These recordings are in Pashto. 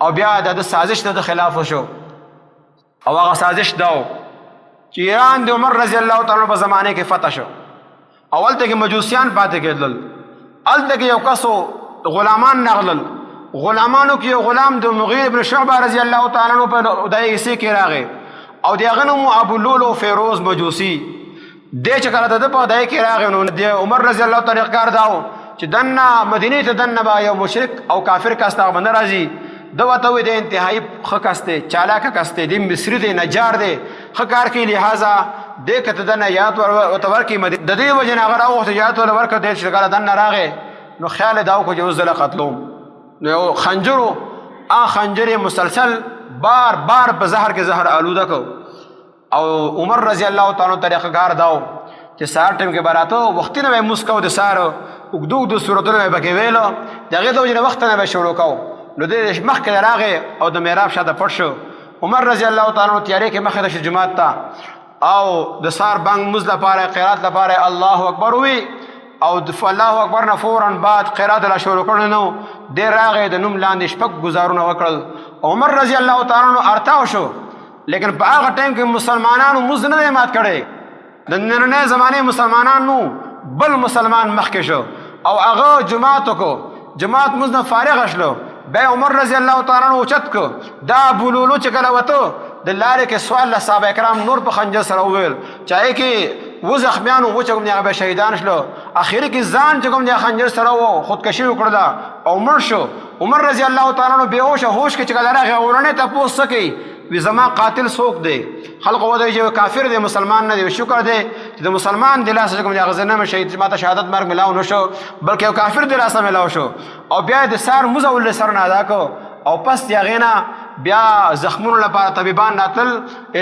او بیا د سازش د خلاف وشو او هغه سازش داو چې ایران د عمر رضی الله تعالی په زمانه کې فتح شو. اول ته کې مجوسیان پاتې کېدل، الته کې یو کسو غلامان نغلل، غلامانو کې یو غلام د مغیر ابن شعبه رضی الله تعالی عنہ په دای حصے کې راغی او دغه نوم ابو لولو فیروز مجوسی دې چې کله د په دای کې راغی نو د عمر رضی الله تعالی کار داو چې دنه مدینه ته دنه با یو مشرک او کافر کاسته باندې راځي دوته وي د انتهایی خکسته چالاک کاسته د مصری د نجار دی خکار کې لہذا د کته دنه یاد ور تور کې مدینه د دې وجه نه غره او یاد ور ورکړه د چې کله دنه راغی نو خیال داو کو جو زله قتلوم نو خنجرو خنجر مسلسل بار بار په زهر کې زهر آلوده کو او عمر رضی الله تعالی طریقه کار داو چې سار ټیم کې براته وخت نه مسکو د سار وګدو د صورتونو به کې ویلو دغه د وجه وخت نه به شروع کو نو د مخ کې راغی او د میراب شاته پټ شو. عمر رضی الله تعالی عنہ تیارې کې مخه د جماعت ته او د سار بنګ مز لپاره قرات لپاره الله اکبر وی او د الله اکبر نه فورا بعد قرات لا شروع کړو نو د راغی د نوم لاندې شپږ گزارونه وکړل. عمر رضی الله تعالی عنہ ارتاو شو لیکن په هغه ټیم کې مسلمانانو مز نه مات کړي د نننۍ زمانه مسلمانانو بل مسلمان مخکې شو او هغه جماعت کو جماعت مز نه فارغ شلو بیا عمر رضی الله تعالی عنہ اوچت کو دا بولولو چې کله وته د لارې کې سوال له صحابه کرام نور په خنجر سره وویل چاهي کې و زخمیانو و چې کوم هغه شهیدان شلو اخر کې ځان چې کوم د خنجر سره وو خودکشي وکړه او مړ شو. عمر رضی الله تعالی عنہ بهوش هوش کې چې کله راغی ورنه تاسو سکی وی زما قاتل څوک دی خلق ودی چې کافر دی مسلمان نه دی شکر دی چې د مسلمان د لاسه کوم هغه زنه شهید ماته شهادت مرګ ملاو نشو بلکې کافر د لاسه ملاو شو او بیا د سار مزول سر نه ادا کو او پس یې غینا بیا زخمونو لپاره طبيبان ناتل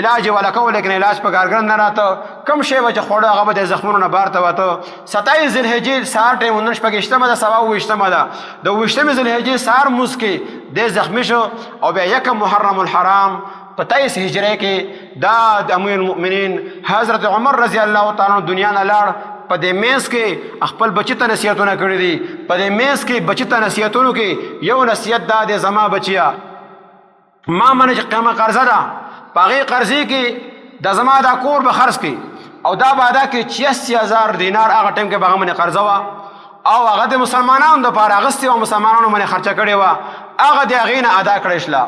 علاج ولا کو لیکن علاج په کارګر نه راته کم شی وجه خوړه هغه د زخمونو نه بار ته وته 27 ذوالحجه سار ټیم 19 پکشتمه د سبا وشتمه ده د وشتمه ذوالحجه سار مسکی د زخمی شو او بیا یک محرم الحرام په 23 هجری کې دا د امیر المؤمنین حضرت عمر رضی الله تعالی عنہ دنیا نه لاړ. په دې میس کې خپل بچی ته نصیحتونه کړی دي په دې میس کې بچی ته نصیحتونو کې یو نصیحت دا د زما بچیا ما منه چې قیمه قرضه ده پاغي قرضې کې د زما دا کور به خرڅ کی او دا بادا کې 86000 دینار هغه ټیم کې به منه قرضه وا او هغه د مسلمانانو د پاره اغستی او مسلمانانو منه خرچه کړي وا هغه د غینه ادا کړی شلا.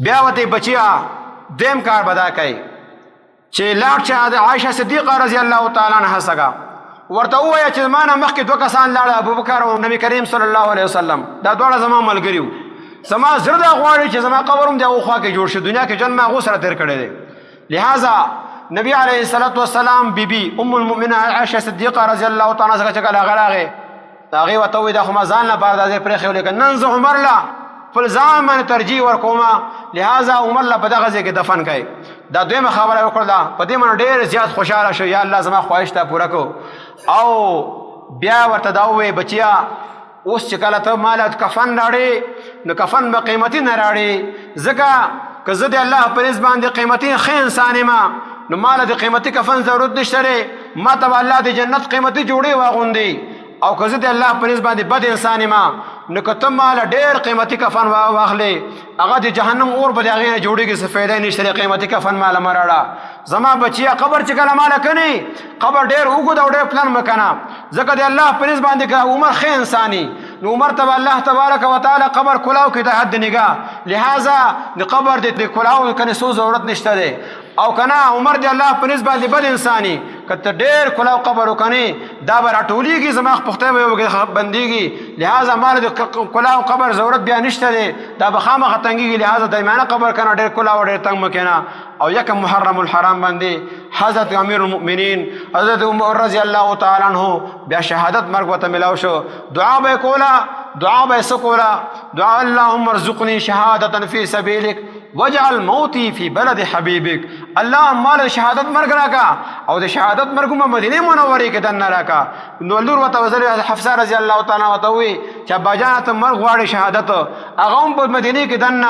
بیا وته بچیا دیم کار بدا کوي چې لاړ چې د عائشه صدیقه رضی الله تعالی عنها څنګه ورته وایي چې مانه مخکې دوه کسان لاړ ابوبکر او نبی کریم صلی الله علیه وسلم دا دواړه زما ملګریو زما زړه غواړي چې زما قبرم دی او خوا کې جوړ شي دنیا کې جن ما غو سره تیر کړی دی لہذا نبی علیه الصلاۃ والسلام بیبي ام المؤمنین عائشه صدیقه رضی الله تعالی عنها څنګه غراغه هغه وته وایي د خو ځان نه بار د پرې خو لیکن نن زه عمر لا فلزام من ترجیح ورکوما لہذا عمر لا په دغه ځای کې دفن کړي. دا دویمه خبره وکړه په دې من ډېر زیات خوشاله شو یا الله زما خواهش ته پوره کو او بیا ورته دا وې بچیا اوس چې کله ته مال کفن راړې نو کفن به قیمتي نه راړې ځکه که زه د الله په نسبت باندې قیمتي ښه انسان ما نو مال د قیمتي کفن ضرورت نشته ما ته الله د جنت قیمتي جوړې واغوندي او که زه د الله په نسبت باندې بد انسان ما نو کته مال ډېر قیمتي کفن واخلې هغه د جهنم اور به هغه جوړيږي څه فائدہ نشته قیمتي کفن مال مراړه زما بچیا قبر چې کله مال کني قبر ډېر وګد او ډېر پلان مکنا ځکه د الله په نسبت باندې که عمر خې انساني نو عمر ته الله تبارک وتعالى قبر کلاو کې د حد نگاه لہذا د قبر د کلاو کني سو ضرورت نشته دی او کنا عمر دی الله په نسبت باندې بد انساني کته ډېر کلاو قبر وکني دا بر ټوليږي زما پخته به بنديږي لہذا مال د کلاو قبر ضرورت بیا نشته دی دا بخامه ختنګي لہذا دایمانه قبر کنه ډېر کلاو ډېر تنگ مکنا او یک محرم الحرام باندې حضرت امیر المؤمنین حضرت عمر رضی الله تعالی عنہ بیا شهادت مرګ وته ملاو شو دعا به کولا دعا به سکولا دعا اللهم ارزقني شهادة في سبيلك وجعل موتي في بلد حبيبك الله مال شهادت مرګ راکا او د شهادت مرګ مدینه منوره کې دن راکا نو لور وته وزر حفصه رضی الله تعالی عنها وی چې باجات مرګ غواړي شهادت هغه په مدینه کې دن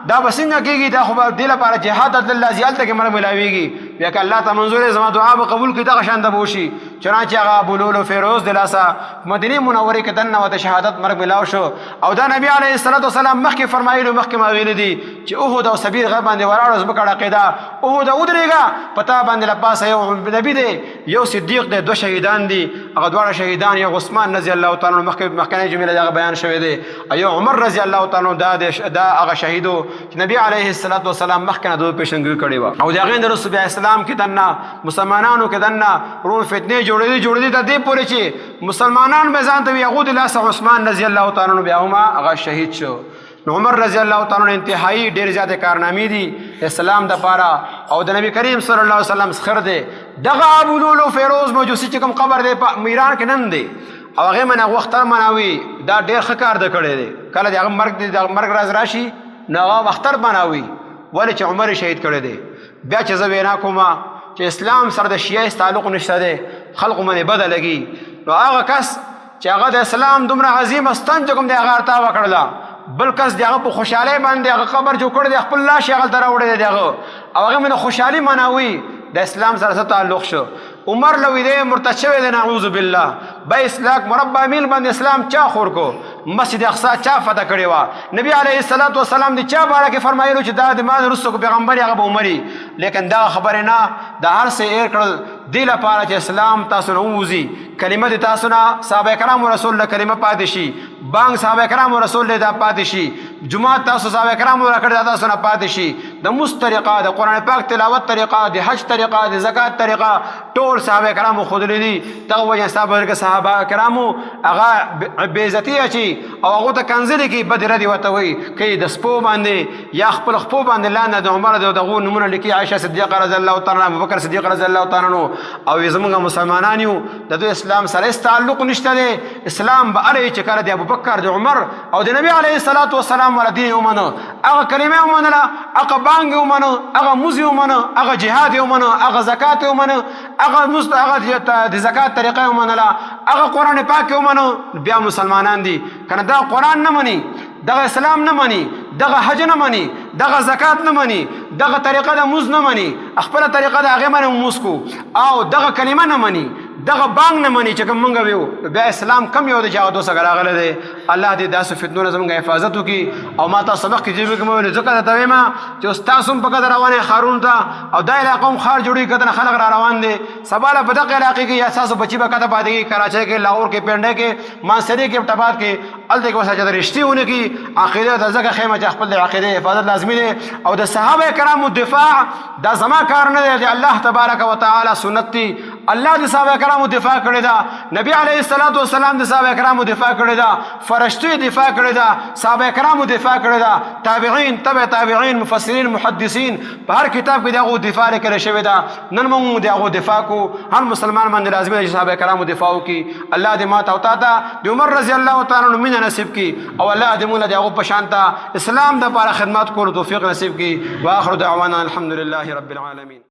دا بسنګ کېږي دا خو د لپاره جهاد الله زیالته کې مرګ ملاويږي بیا که الله ته منظور زما دعا به قبول کړي دا شان د بوشي چنانچه هغه ابو لولو فیروز د لاسه مدینه منورې کې دننه وته شهادت مرګ ملاو شو او دا نبی علیه الصلاۃ والسلام مخکې فرمایلو مخکې ما ویل دي چې احد او سبیل غ باندې وراړو زبکړه عقیده احد ودرېګا پتا باندې لپاسه یو نبی دی یو صدیق دی دو شهیدان دي هغه دواړه شهیدان یو عثمان رضی الله تعالی عنہ مخکنی جمله دا بیان شوی دی ایو عمر رضی الله تعالی عنہ دا هغه شهیدو چې نبی علیه الصلاۃ والسلام مخکنه دوی پیشنګي کړی و او دا غین د رسول اسلام کې دنه مسلمانانو کې دنه روم فتنه جوړې ته دې پورې چې مسلمانان به ځان ته یهود لاس عثمان رضی الله تعالی عنہ بیا هغه شهید شو نو عمر رضی الله تعالی عنہ انتهایی ډېر زیات کارنامې دي اسلام د پاره او د نبی کریم صلی الله علیه وسلم خر دی دغه ابو لولو فیروز موجوسی چې کوم قبر دی په ایران کې نن دی او هغه منه وختر مناوي دا ډېر ښه کار د کړی دی کله دغه مرګ راز راشي نو هغه وختر مناوي ولې چې عمر شهید کړی دی بیا چې زه وینا کوم چې اسلام سره د شیعه تعلق نشته دی خلق منه بده لګي نو هغه کس چې هغه د اسلام دومره عظیم استن چې کوم دی هغه ارتا وکړله بل کس دغه په خوشاله باندې هغه قبر جوړ کړی دی خپل لاش هغه دراوړی دی هغه او هغه منه خوشحالي مناوي د اسلام سره تعلق شو عمر لوی دی مرتد شوی دی نعوذ بالله 22 लाख مربع میل باندې اسلام چا خور کو مسجد اقصی چا فتح کړی و نبی علیه الصلاۃ والسلام دی چا باره کې فرمایلو چې دا د مان رسول پیغمبر هغه به عمرې لیکن دا خبره نه د هر څه ایر کړل دی لپاره چې اسلام تاسو نه ووزي کلمه د تاسو نه صحابه کرام رسول الله کلمه پاتې شي بانګ صحابه کرام رسول الله دا پاتې شي جمعه تاسو صحابه کرام ورکړه تاسو نه پاتې شي د مستریقه د قران پاک تلاوت طریقه د حج طریقه د زکات طریقه ټول صحابه کرام خود لیدي دغه وجه صحابه کرامو هغه بے عزتی اچي او هغه ته کنځلې کې بدر دی وته وي کې د سپو باندې یا خپل خپو باندې لاندې د عمر دغه نمونه لیکي عائشه صدیقه رضی الله تعالی عنها ابوبکر صدیق رضی الله تعالی عنہ او زمونږ مسلمانان یو د اسلام سره تعلق نشته دی اسلام به اره چې کړه د ابوبکر د عمر او د نبی علیه الصلاۃ والسلام ولدي ومنه هغه کلمه ومنه هغه بانګ ومنه هغه موزي ومنه هغه جهاد ومنه هغه زکات ومنه هغه د زکات طریقه ومنه هغه قران پاک ومنه بیا مسلمانان دي کنه دا قران نه مني دغه اسلام نه مني دغه حج نه مني دغه زکات نه مني دغه طریقه د موز نه مني خپل طریقه د هغه منه موسکو او دغه کلمه نه مني دغه بانګ نه مني چې کوم مونږ ویو بیا اسلام کم یو د جهادو سره راغله دی الله دې داسې فتنو زموږ حفاظت وکړي او ما تاسو سبق کې جوړ کوم ځکه ته وایم چې استاد هم په قدر روانه خارون ته او دا علاقه هم خار جوړي کړه خلک را روان دي سباله په دغه علاقې کې اساس بچي به کته پاتې کراچۍ کې لاهور کې پنډه کې مانسری کې ټبات کې الته کې وساجد رښتیونه کې عقیده د زګه خیمه چې خپل عقیده حفاظت لازمي دي او د صحابه کرامو دفاع دا زما کار نه دی الله تبارک وتعالى سنت دي الله د صحابه کرامو دفاع کړی دا نبی علیه الصلاۃ والسلام د صحابه کرامو دفاع کړی دا فرشتي دفاع کړی دا صحابه کرامو دفاع کړی دا تابعین تبع تابعین مفسرین محدثین په هر کتاب کې دغه دفاع کړی شوی دا نن موږ دغه دفاع کو هر مسلمان باندې لازمي دی چې صحابه کرامو دفاع وکړي الله دې ما ته او تا د عمر رضی الله تعالی عنہ مين نصیب کړي او الله دې موږ دغه په شانته اسلام د لپاره خدمت کولو توفیق نصیب کړي واخر دعوانا الحمدلله رب العالمین